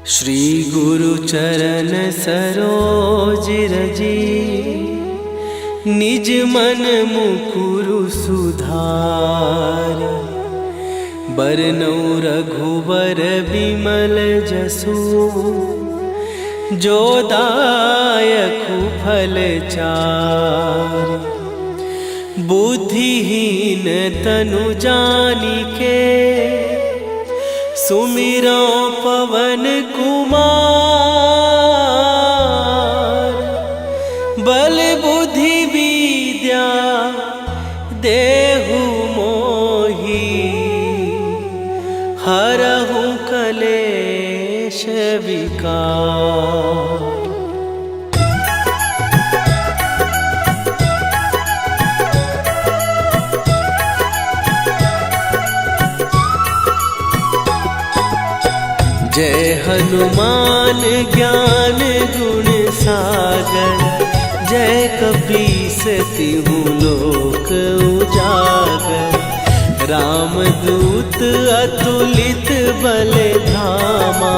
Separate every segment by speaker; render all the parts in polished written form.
Speaker 1: श्री गुरु चरण सरोज रजी, निज मन मुकुरु सुधार। बरनौ रघुवर बिमल जसु, जो दायकु फल चार। बुद्धिहीन तनु जानिके, सुमिरो पवन कुमार। बल बुद्धि विद्या देहु मोहि, हरहु कलेश विकार। जय हनुमान ज्ञान गुण सागर, जय कपीस तिहु लोक उजागर। रामदूत अतुलित बल धामा,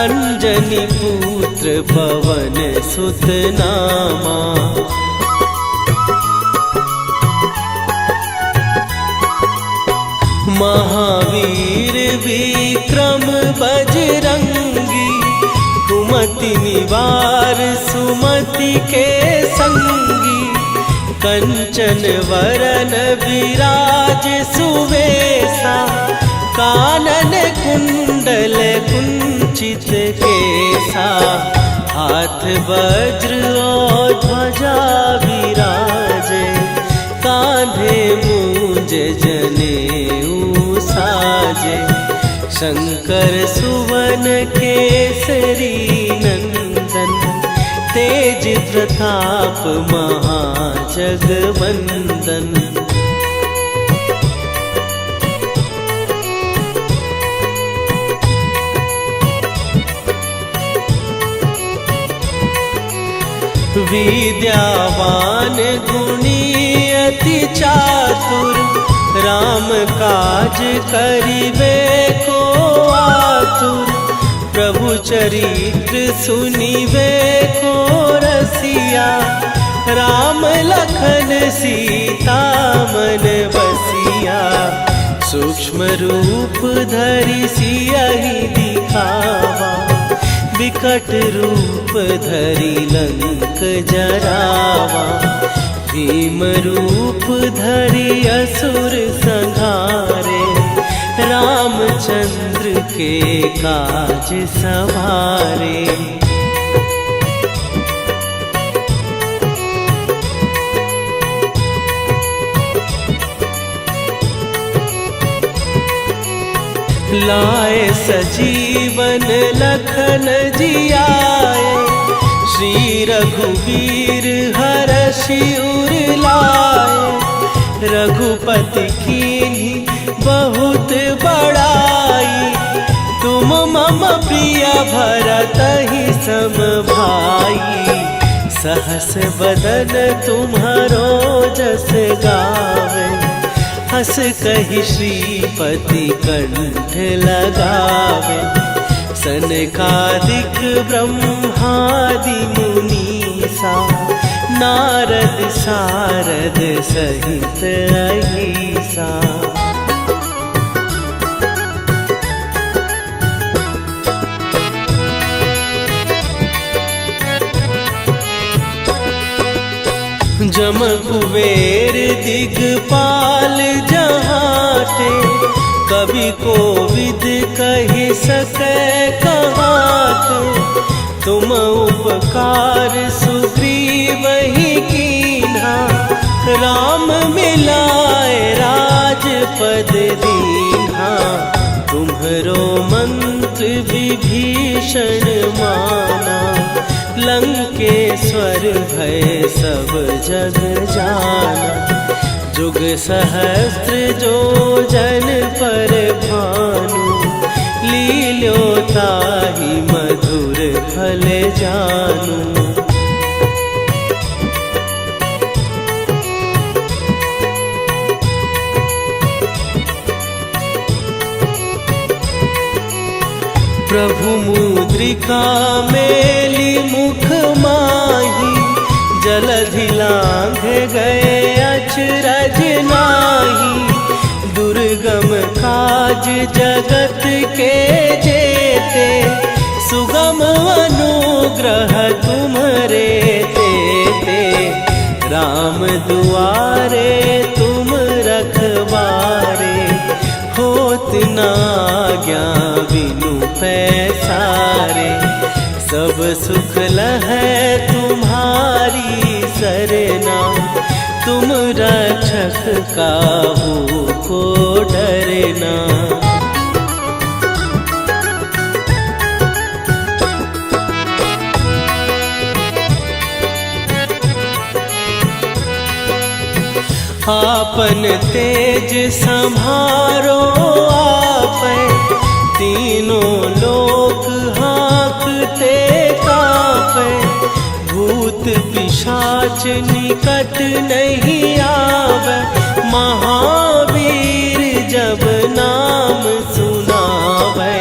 Speaker 1: अंजनी पुत्र पवन सुत नामा। महावीर विक्रम बजरंगी, कुमति निवार सुमति के संगी। कंचन वरन विराज सुवेशा, कानन कुंडल कुंचित केसा। हाथ वज्र और ध्वजा विराजे, कांधे मूंज जनेऊ साजे। शंकर सुवन केसरी नंदन, तेज प्रताप महाजगवंदन। विद्यावान गुणी अति चातुर, राम काज करिबे को आतुर। प्रभु चरित्र सुनिबे को रसिया, राम लखन सीता मन बसिया। सूक्ष्म रूप धरि सियहि दिखावा, विकट रूप धरि लंक जरावा। भीम रूप धरि असुर संहारे, रामचंद्र के काज सवारे। लाए सजीवन लखन जियाए, श्री रघुवीर हरषि उर लाए। रघुपति कीन्ही बहुत बड़ाई, तुम मम प्रिय भरतहि सम भाई। सहस बदन तुम्हारो जस गावे, हस कहि श्रीपति कंठ लगावे। सनकादिक ब्रह्मादि मुनीसा, नारद सारद सहित अहिसा। जम कुबेर दिगपाल जहाते, कवि कोविद कहि सकै कहाते। तुम उपकार सुग्रीवहि कीन्हा, राम मिलाए राजपद दीन्हा। तुम्हरो मंत्र विभीषण माना, लंकेश्वर भय सब जग जाना। जुग सहस्त्र जो जन पर भानु, लील्यो ताहि मधुर फल जानू। प्रभु मुद्रिका मेली मुख माही, जलधि लांघ गए अचरज नाही। दुर्गम काज जगत के जेते, सुगम अनुग्रह तुम्हरे तेते। राम दुआरे तुम रखवारे, होत न आज्ञा बिनु पैसारे। सब सुख लहै तुम्हारी सरना, तुम रक्षक काहू को डरना। आपन तेज संभारो आपै, तीनों लोक हाँकते कांपै। भूत पिशाच निकट नहीं आवे, महावीर जब नाम सुनावे।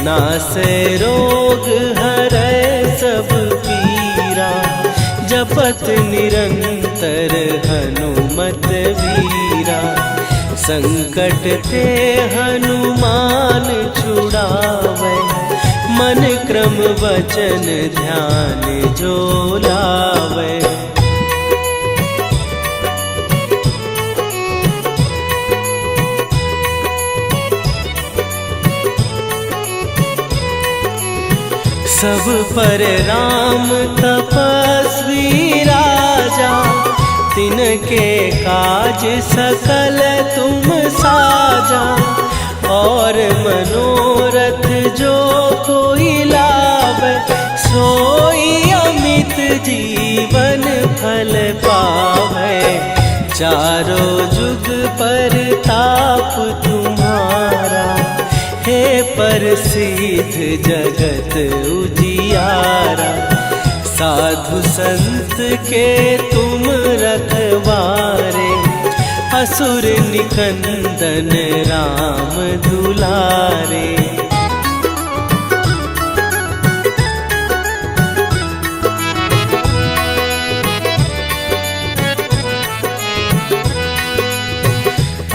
Speaker 1: नासै रोग हरै सब पीरा, जपत निरंतर हनुमत वीरा। संकट ते हनुमान छुड़ावे, मन क्रम वचन ध्यान जो लावे। सब पर राम तपस्वी राजा, तिनके काज सकल तुम साजा। और मनोरथ जो कोई लावे, सोई अमित जीवन फल पावे। चारों जुग पर ताप तुम्हारा, हे प्रसिद्ध जगत उजियारा। साधु संत के तुम रखवारे, असुर निकंदन राम दुलारे।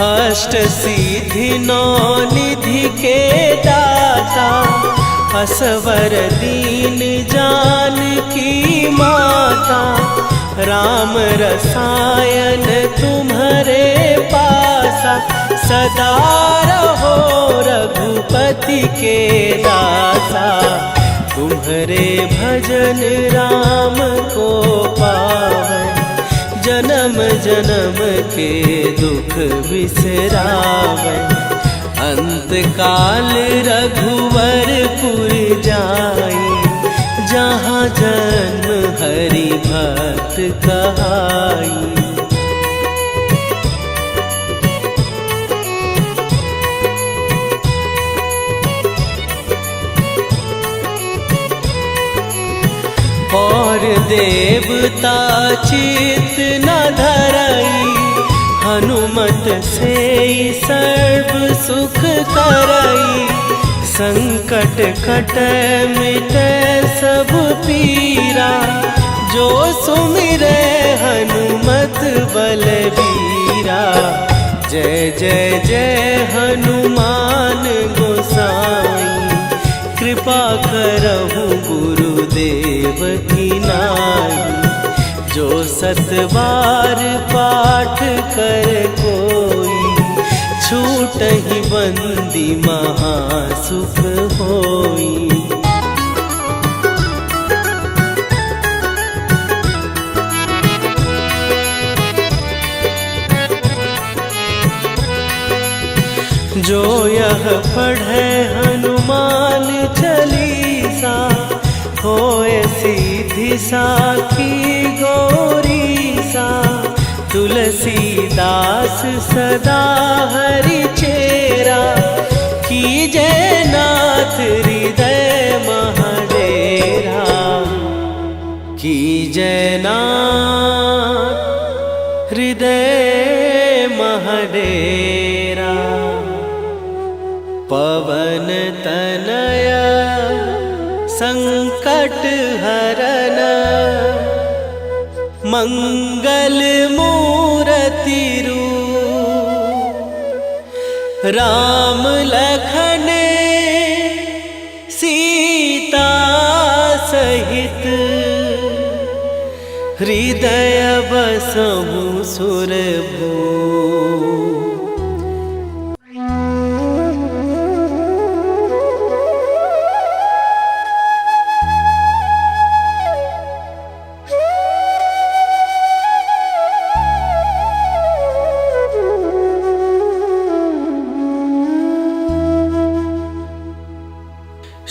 Speaker 1: अष्ट सिद्धि नौ निधि के दाता, असवर दीन जानकी माता। राम रसायन तुम्हारे पासा, सदा रहो रघुपति के दासा। तुम्हारे भजन राम को पावै, जन्म जन्म के दुख बिसरावै। अंत काल रघुवरपुर जाई, जहाँ जन्म हरि भक्त कहाई। और देवता चित न धरई, हनुमत से सर्व सुख करई। संकट कटै मिटै सब पीरा, जो सुमिरै हनुमत बलबीरा। जय जय जय हनुमान गोसाई, कृपा करहु गुरुदेव की नाई। जो सत बार पाठ कर कोई, छूटहि बंदी महासुख होई। जो यह पढ़े हनुमान चालीसा, होए सीधी साखी गौरीसा। तुलसीदास सदा हरि चेरा, कीजय नाथ हृदय महडेरा। कीजय नाथ हृदय महडेरा। पवन तनय मंगल मूर्ति रूप, राम लखन सीता सहित, हृदय बसहु सुरभूप।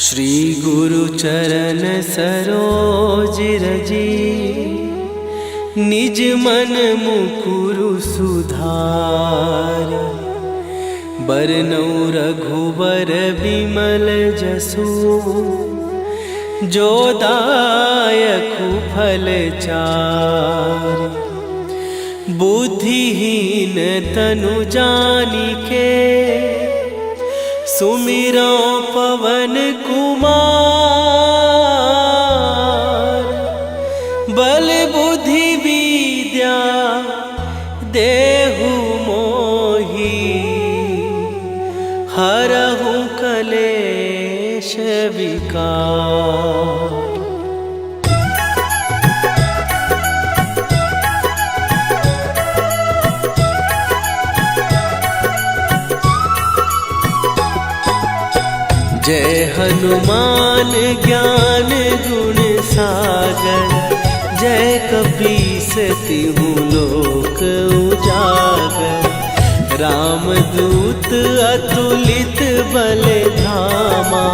Speaker 1: श्री गुरु चरण सरोज रजी, निज मन मुकुरु सुधार। बरनउँ रघुबर बिमल जसु, जो दायकु फल चारि। बुद्धिहीन तनु जानिके, सुमिरो पवन कुमार। बल बुद्धि विद्या देहु मोहि, हरहु कलेश विकार। जय हनुमान ज्ञान गुण सागर, जय कपीस तिहु लोक उजागर। रामदूत अतुलित बल धामा,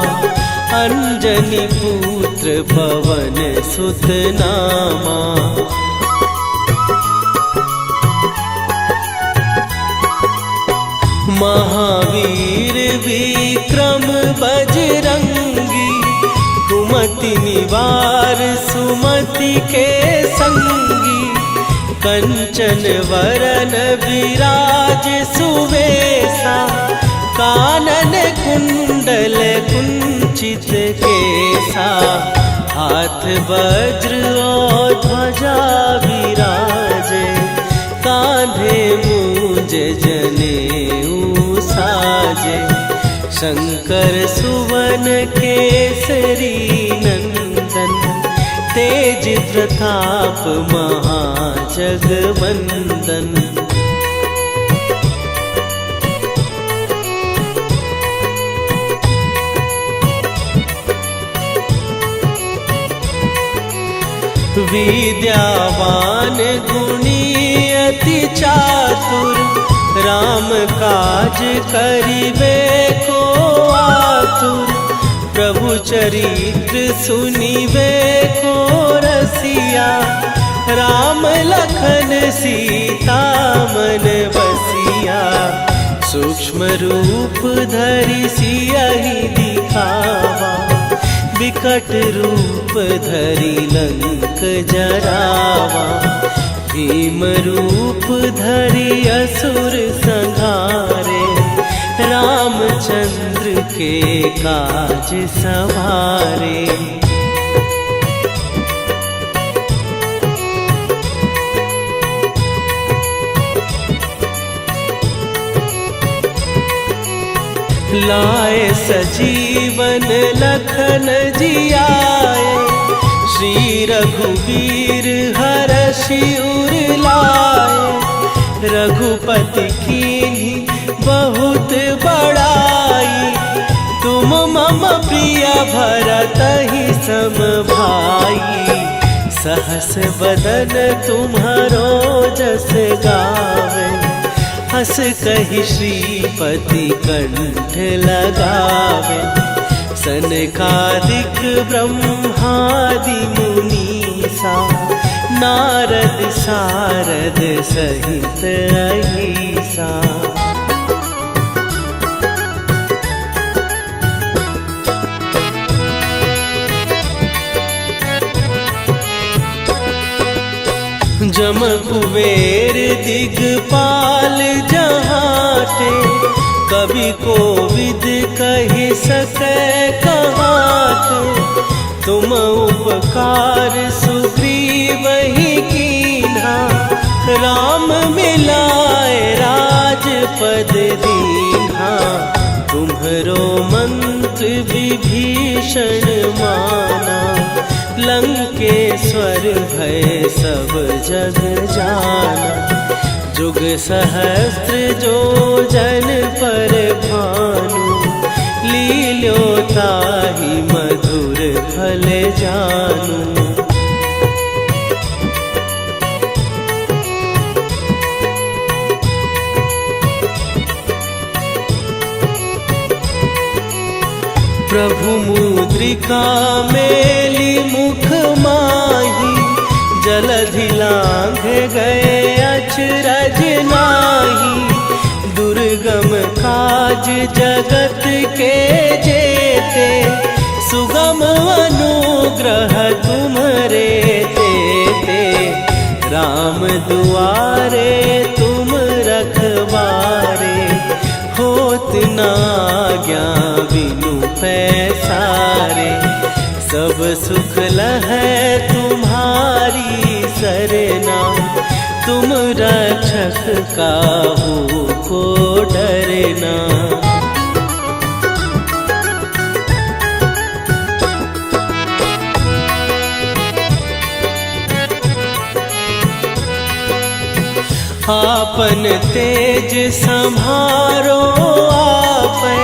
Speaker 1: अंजनी पुत्र पवन सुत नामा। महावीर विक्रम बजरंगी, कुमति निवार सुमति के संगी। कंचन वरन विराज सुवेशा, कानन कुंडल कुंचित केसा। हाथ वज्र और ध्वजा विराजे, कांधे मूंज जनेऊ साजे। शंकर सुवन केसरी नंदन, तेज प्रताप महाजगवंदन। विद्यावान गुणी अति चातुर, राम काज करिबे को आतुर। प्रभु चरित्र सुनिबे को रसिया, राम लखन सीता मन बसिया। सूक्ष्म रूप धरि सियहि दिखावा, विकट रूप धरि लंक जरावा। भीम रूप धरि असुर संहारे, रामचंद्र के काज सवारे। लाए सजीवन लखन जियाए, श्री रघुवीर हरषि उर लाए। रघुपति कीन्ही बहुत बड़ाई, तुम मम प्रिय भरतहि सम भाई। सहस बदन तुम्हारो जस गावे, हस कहि श्रीपति कंठ लगावे। सनकादिक ब्रह्मादि मुनीसा, नारद सारद सहित अहिसा। जम कुबेर दिगपाल जहाते, कवि कोविद कहि सकै कहाते। तुम उपकार सुग्रीव ही कीन्हे, राम मिलाए राजपद दीन्हा, तुम्हरो मंत्र विभीषण माना। लंकेश्वर भय सब जग जाना, जुग सहस्त्र जो जन पर भानु। लील्यो ताहि मधुर फल जानू। प्रभु मुद्रिका मेली मुख माही, जलधि लांघ गए अचरज नाही। दुर्गम काज जगत के जेते, सुगम अनुग्रह तुम्हरे तेते। राम दुआरे तुम रखवारे, होत न आज्ञा बिनु पैसारे। सब सुख लहै तुम्हारी सरना, तुम रक्षक काहू को डरना। आपन तेज संभारो आपै,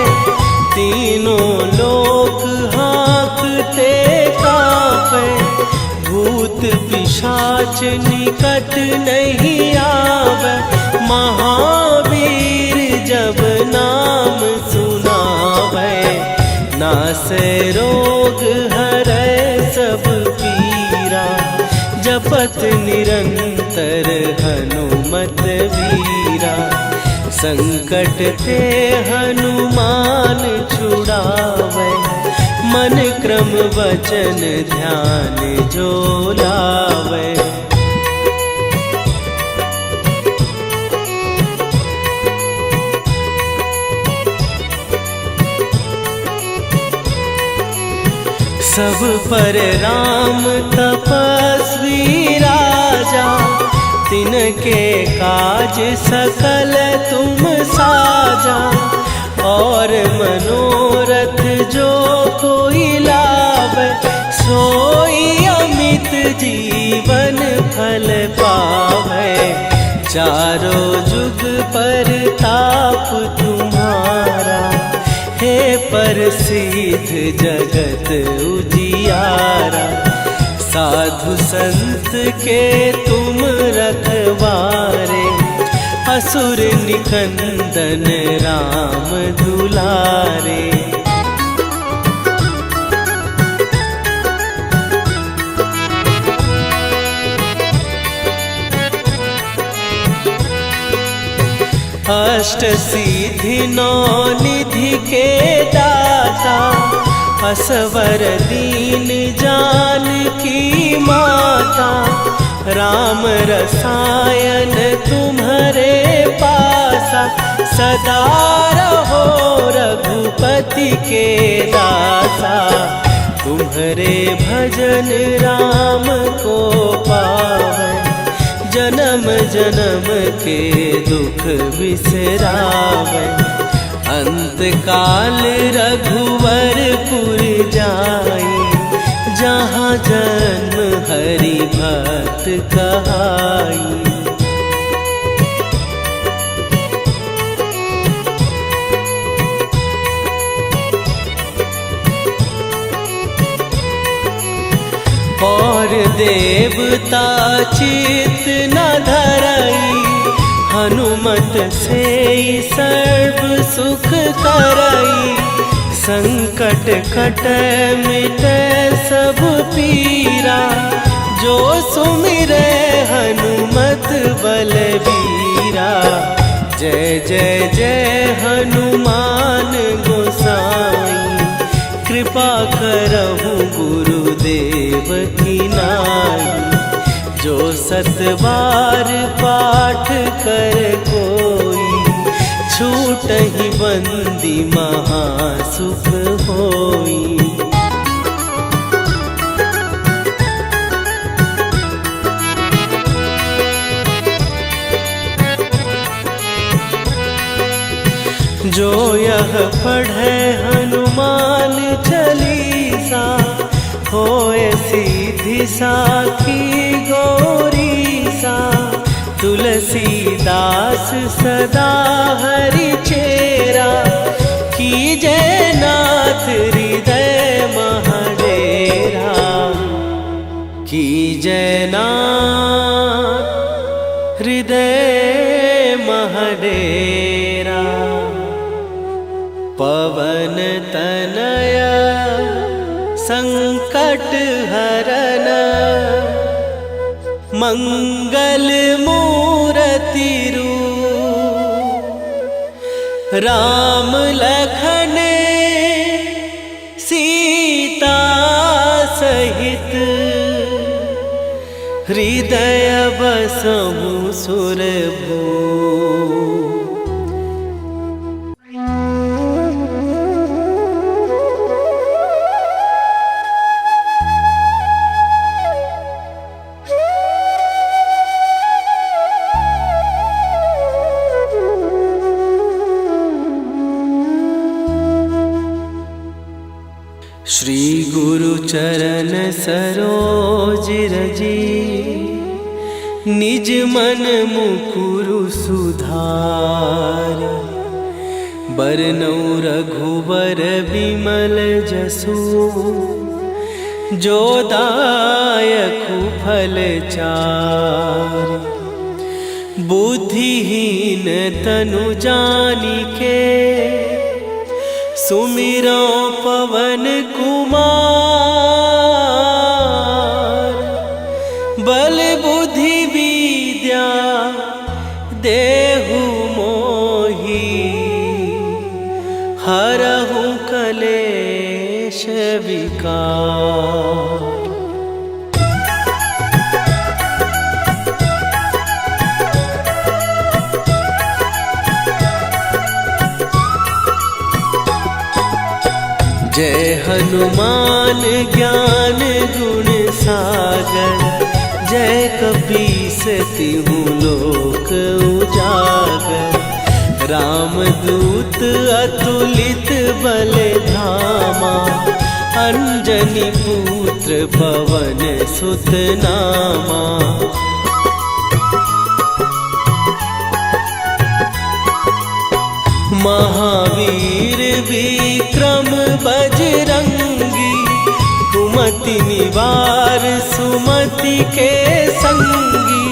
Speaker 1: तीनों लोक हाँकते कापै। भूत पिशाच निकट नहीं आवे, महावीर जब नाम सुनावे। नासै रोग हरै सब पीरा, जपत निरंतर हनुमत वीरा। संकट ते हनुमान छुड़ावे, मन क्रम वचन ध्यान जो लावे। सब पर राम तपस्वी राजा, तिनके काज सकल तुम साजा। और मनोरथ जो कोई लावे, सोई अमित जीवन फल पावे। चारों जुग पर ताप तुम्हारा, हे प्रसिद्ध जगत उजियारा। साधु संत के तुम रखवारे, असुर निकंदन राम दुलारे। अष्ट सिद्धि नौ निधि के दाता, असवर दीन जानकी माता। राम रसायन तुम्हारे पासा, सदा रहो रघुपति के दासा। तुम्हारे भजन राम को पावे, जन्म जन्म के दुख बिसरावे। अंत काल रघुवरपुर जाई, जहाँ जन्म हरि भक्त कहाई। और देवता चित न धरई, हनुमत से सर्व सुख करई। संकट कटै मिटै सब पीरा, जो सुमिरै हनुमत बलबीरा। जय जय जय हनुमान गोसाई, कृपा करहु गुरुदेव की नाई। जो सत बार पाठ कर कोई, छूटहि बंदी महासुख होई। जो यह पढ़े हनुमान चालीसा, होए सीधी साखी गौरी सा। तुलसीदास सदा हरि चेरा, कीजय नाथ हृदय महडेरा। कीजय नाथ हृदय महडेरा। पवन तनय संकट हरन, मंगल मूरति रूप। राम लखन सीता सहित, हृदय बसहु सुरभूप। श्री गुरु चरण सरोज रजी, निज मन मुकुरु सुधार। बरनउँ रघुबर बिमल जसु, जो दायकु फल चार। बुद्धिहीन तनु जानिके, सुमिरो पवन कुमार। बल बुद्धि विद्या देहु मोहि, हरहु कलेश विकार। जय हनुमान ज्ञान गुण सागर, जय कपीस तिहु लोक उजागर। रामदूत अतुलित बल धामा, अंजनी पुत्र पवन सुत नामा। महावीर विक्रम बजरंगी, कुमति निवार सुमति के संगी।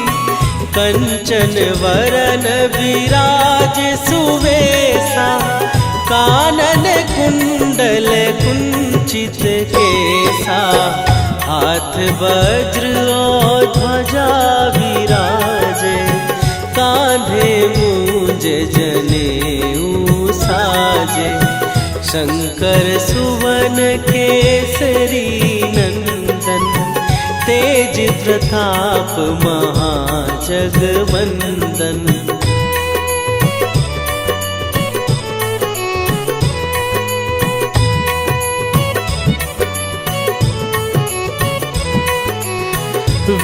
Speaker 1: कंचन वरन विराज सुवेशा, कानन कुंडल कुंचित केसा। हाथ वज्र और ध्वजा विराजे, कांधे मूंज जनेऊ साजे। शंकर सुवन केसरी नंदन, तेज प्रताप महाजगवंदन।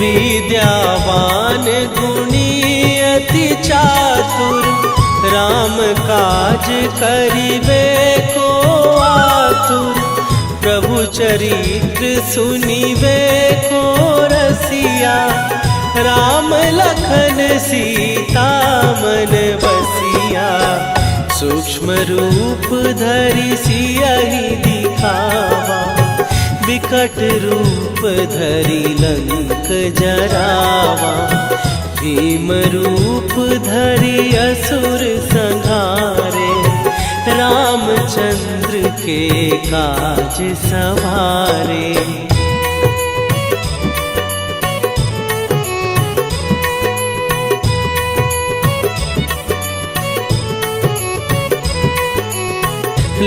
Speaker 1: विद्यावान गुणी अति चातुर, राम काज करिबे को आतुर। प्रभु चरित्र सुनिबे को रसिया, राम लखन सीता मन बसिया। सूक्ष्म रूप धरि सियहि दिखावा, विकट रूप धरि लंक जरावा। भीम रूप धरि असुर संहारे, रामचंद्र के काज सवारे।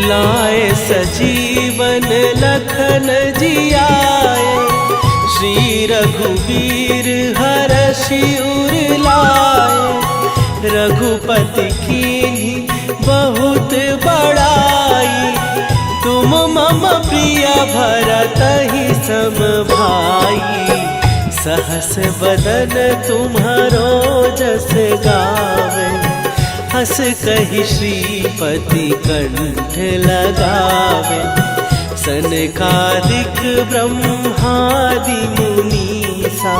Speaker 1: लाए सजीवन लखन जियाए, श्री रघुवीर हरषि उर लाए। रघुपति कीन्ही बहुत बड़ाई, तुम मम प्रिय भरतहि सम भाई। सहस बदन तुम्हारो जस गावे, हंस कहि श्रीपति कंठ लगावे। सनकादिक ब्रह्मादि मुनीसा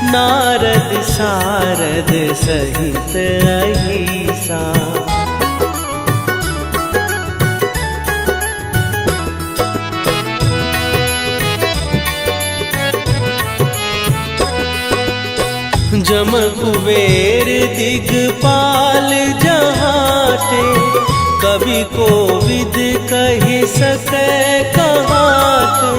Speaker 1: नारद सारद सहित अहिसा। जम कुबेर दिगपाल जहाते, कवि कोविद कहि सकै कहाते।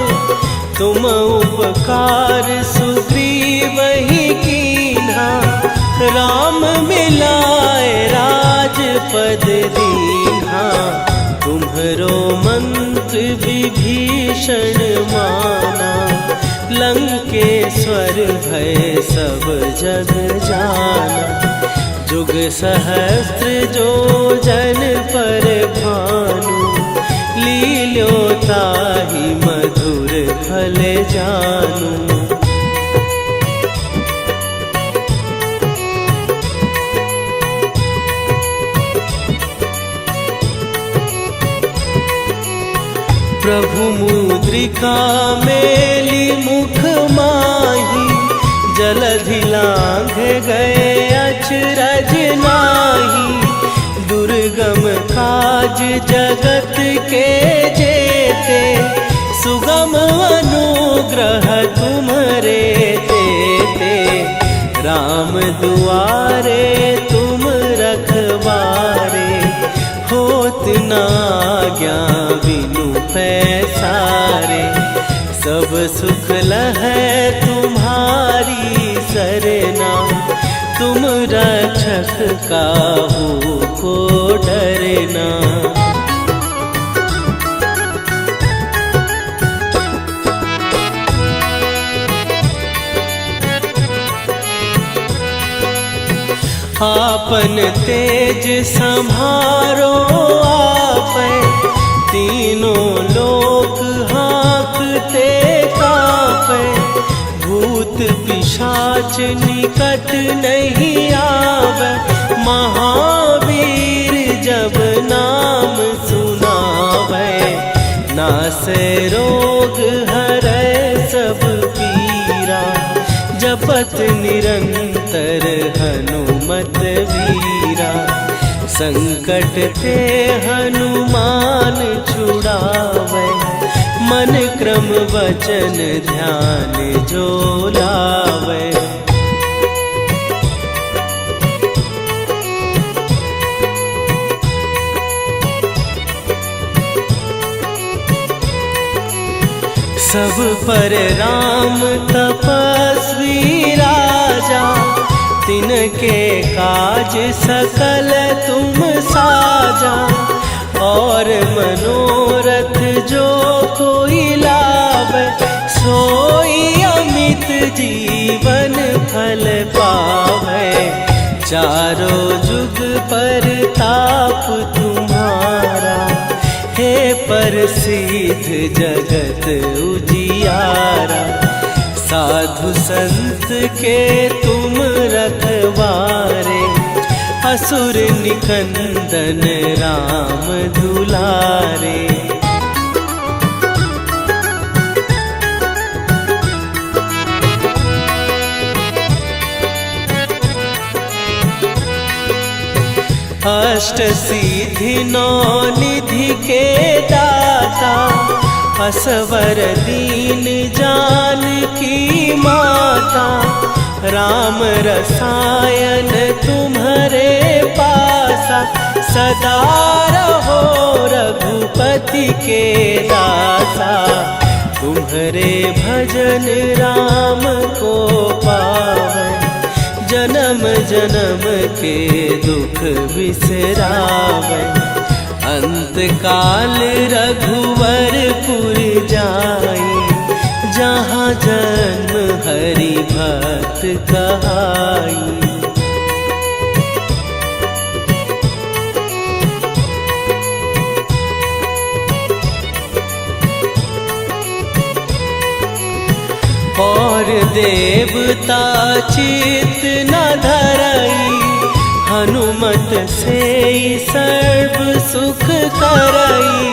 Speaker 1: तुम उपकार सुग्रीवहि कीन्हा, राम मिलाए राजपद दीन्हा। तुम्हरो मंत्र विभीषण माना, लंकेश्वर भय सब जग जाना। जुग सहस्त्र जो जन पर भानु, लील्यो ताहि मधुर फल जानू। प्रभु मुद्रिका मेली मुख माही, जलधि लांघ गए अचरज नाही। दुर्गम काज जगत के जेते, सुगम अनुग्रह तुम्हरे तेते। राम दुआरे तुम रखवारे, होत न आज्ञा बिनु पैसारे। सब सुख लहै तुम्हारी सरना, तुम रक्षक काहू को डरना। आपन तेज संभारो आपै, तीनों लोक हाँकते कापै। भूत पिशाच निकट नहीं आवे, महावीर जब नाम सुनावे। नासै रोग हरै सब पीरा, जपत निरंतर हनुमत वीरा। संकट ते हनुमान छुड़ावे, मन क्रम वचन ध्यान जो लावे। सब पर राम तपस्वी राजा, तिनके काज सकल तुम साजा। और मनोरथ जो कोई लावे, सोई अमित जीवन फल पावे। चारों जुग पर ताप तुम्हारा, हे प्रसिद्ध जगत उजियारा। साधु संत के तुम रखवारे, असुर निकंदन राम दुलारे। अष्ट सिद्धि नौ निधि के दाता, असवर दीन जानकी माता। राम रसायन तुम्हारे पासा, सदा रहो रघुपति के दासा। तुम्हारे भजन राम को पावे, जन्म जन्म के दुख बिसरावे। अंत काल रघुवरपुर जाई, जहाँ जन्म हरि भक्त कहाई। और देवता चित न धरई, हनुमत सुमत से सर्व सुख करई,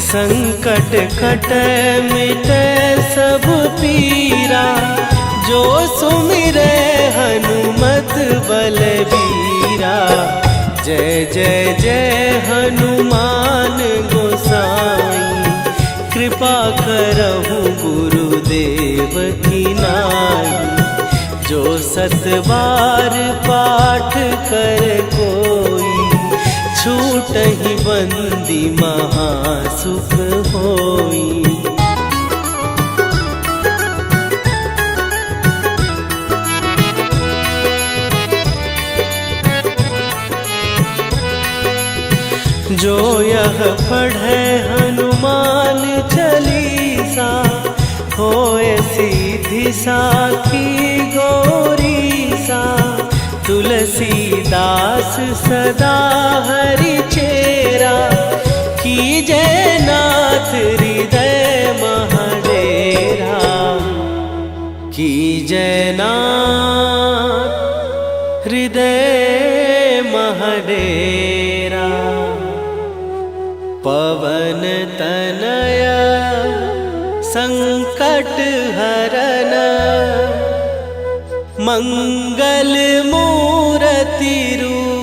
Speaker 1: संकट कटै मिटै सब पीरा। जो सुमिरै हनुमत बलबीरा, जय जय जय हनुमान गोसाई। कृपा करहु गुरुदेव की नाई, जो सत बार पाठ कर कोई, छूटहि बंदी महासुख होई। जो यह पढ़े हनुमान चालीसा, होय सीधी साखी गौरीसा। तुलसीदास सदा हरि चेरा, कीजय नाथ हृदय महडेरा। कीजय नाथ हृदय महडेरा। पवन तनया संकट हरन, मंगल मूरति रूप।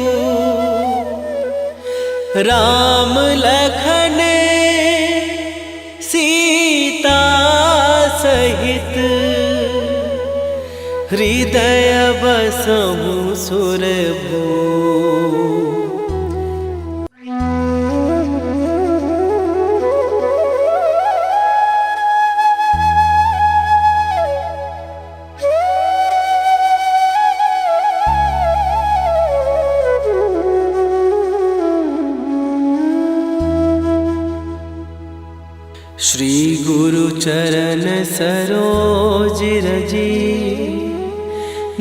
Speaker 1: राम लखन सीता सहित, हृदय बसहु सुरभूप। श्री गुरु चरण सरोज रजी,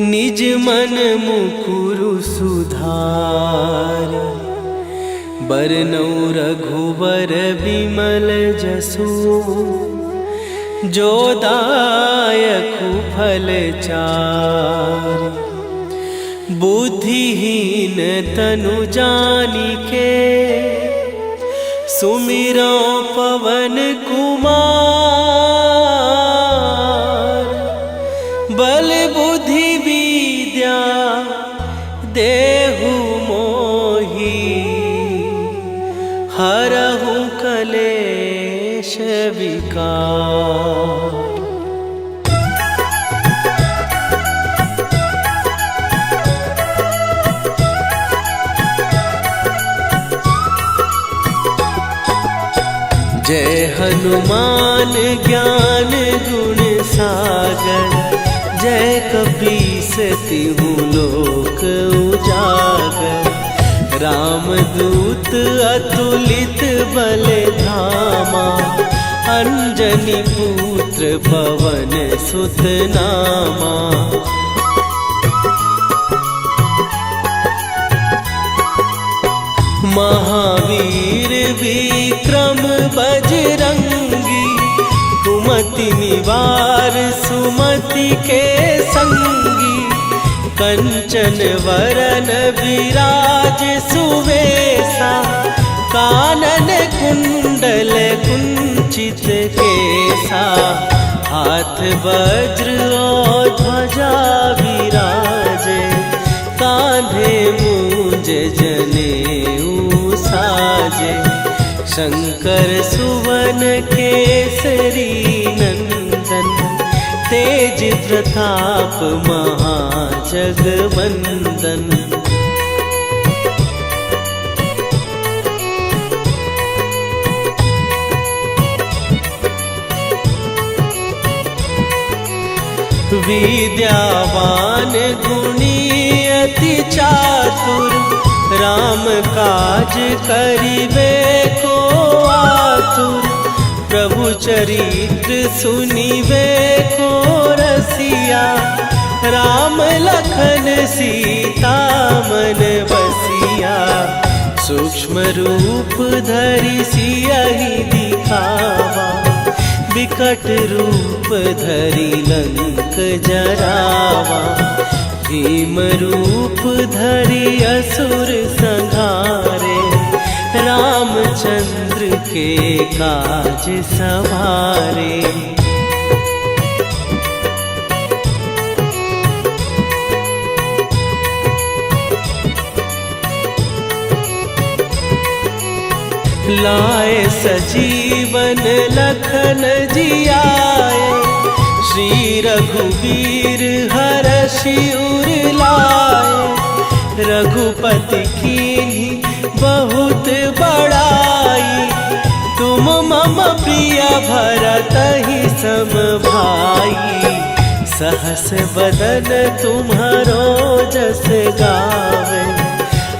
Speaker 1: निज मन मुकुरु सुधार। बरनउँ रघुबर बिमल जसु, जो दायकु फल चार। बुद्धिहीन तनु जानिके, सुमिरो पवन कुमार। बल बुद्धि विद्या देहु मोहि, हरहु कलेश विकार। जय हनुमान ज्ञान गुण सागर, जय कपीस तिहु लोक उजागर। रामदूत अतुलित बल धामा, अंजनी पुत्र पवन सुत नामा। महावीर विक्रम बजरंगी, कुमति निवार सुमति के संगी। कंचन वरन विराज सुवेशा, कानन कुंडल कुंचित केसा। हाथ वज्र और ध्वजा विराजे, कांधे मूंज जनेऊ साजे। शंकर सुवन केसरी नंदन, तेज प्रताप महाजगवंदन। विद्यावान गुणी अति चातुर, राम काज करिबे को आतुर। प्रभु चरित्र सुनिबे को रसिया, राम लखन सीता मन बसिया। सूक्ष्म रूप धरि सियहि दिखावा, विकट रूप धरि लंक जरावा। भीम रूप धरि असुर संहारे, रामचंद्र के काज सवारे। लाए सजीवन लखन जियाए, श्री रघुवीर हरषि उर लाए। रघुपति कीन्ही बहुत बड़ाई, तुम मम प्रिय भरतहि सम भाई। सहस बदन तुम्हारो जस गावे,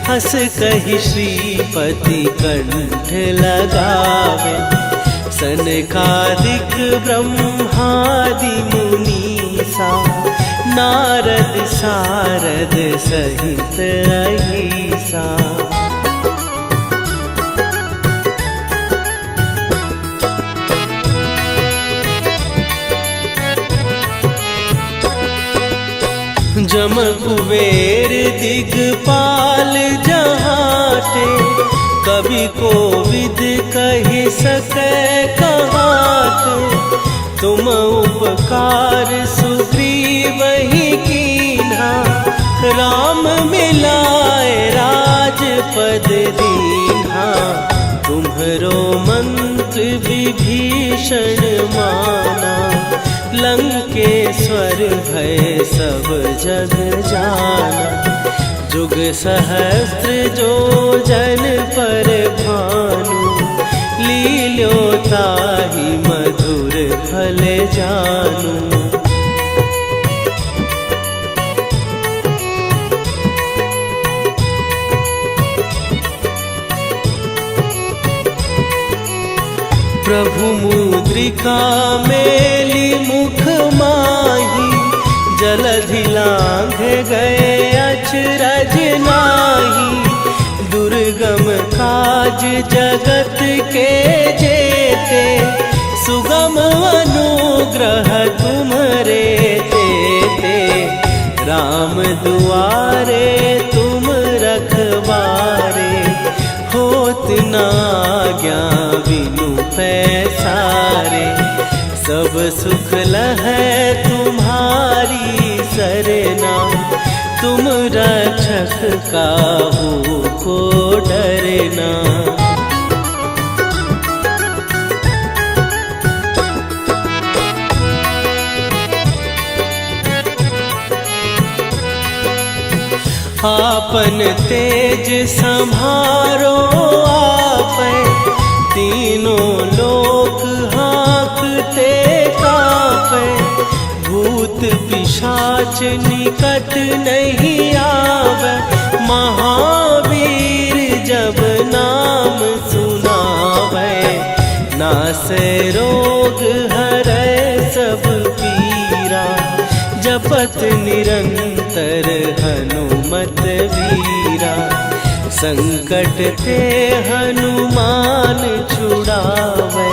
Speaker 1: हस कहि श्रीपति कंठ लगावे। सनकादिक ब्रह्मादि मुनीसा, नारद सारद सहित अहिसा। जम कुबेर दिगपाल जहाते, कवि कोविद कहि सकै कहाते। तुम उपकार सुग्रीवहि कीन्हा, राम मिलाए राजपद दीन्हा। तुम्हरो मंत्र विभीषण माना, लंकेश्वर भय सब जग जाना। जुग सहस्त्र जो जन पर भानु, लील्यो ताहि मधुर फल जानू। प्रभु मुद्रिका मेली मुख माही, जलधि लांघ गए अचरज नाही। दुर्गम काज जगत के जेते, सुगम अनुग्रह तुम्हरे तेते। राम दुआरे तुम रखवारे, होत न आज्ञा बिनु पैसारे। सब सुख लहै तुम्हारी सरना, तुम रक्षक काहू को डरना। आपन तेज संभारो आपै, तीनों लोक हाँकते कांपै। भूत पिशाच निकट नहीं आवे, महावीर जब नाम सुनावे। नासै रोग हरै सब पीरा, जपत निरंतर हनुमत वीरा। संकट ते हनुमान छुड़ावे,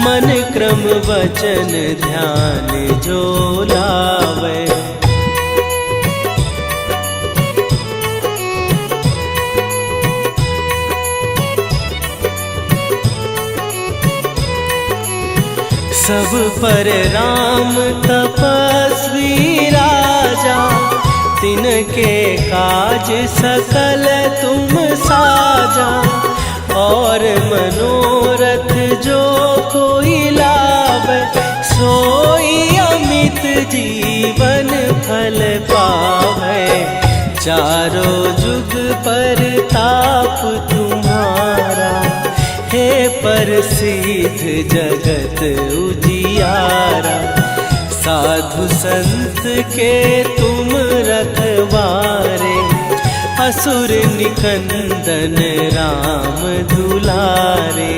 Speaker 1: मन क्रम वचन ध्यान जो लावे। सब पर राम तपस्वी राजा, तिनके काज सकल तुम साजा। और मनोरथ जो कोई लावे, सोई अमित जीवन फल पावे। चारों जुग पर ताप तुम्हारा, हे प्रसिद्ध जगत उजियारा। साधु संत के तुम रखवारे, असुर निकंदन राम दुलारे।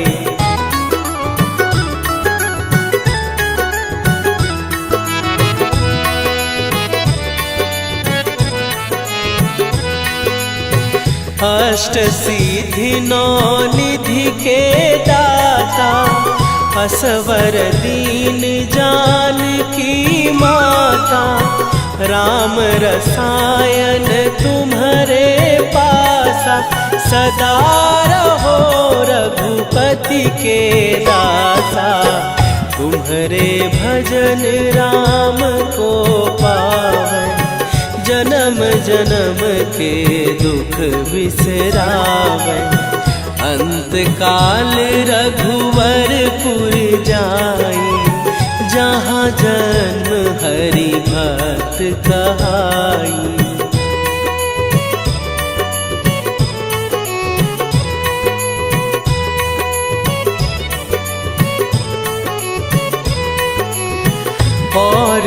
Speaker 1: अष्ट सिद्धि नौ निधि के दाता, असवर दीन जानकी माता, राम रसायन तुम्हारे पासा, सदा रहो रघुपति के दासा। तुम्हारे भजन राम को पावै, जन्म जन्म के दुख बिसरावै। अंत काल रघुवरपुर जाई, जहाँ जन्म हरि भक्त कहाई। और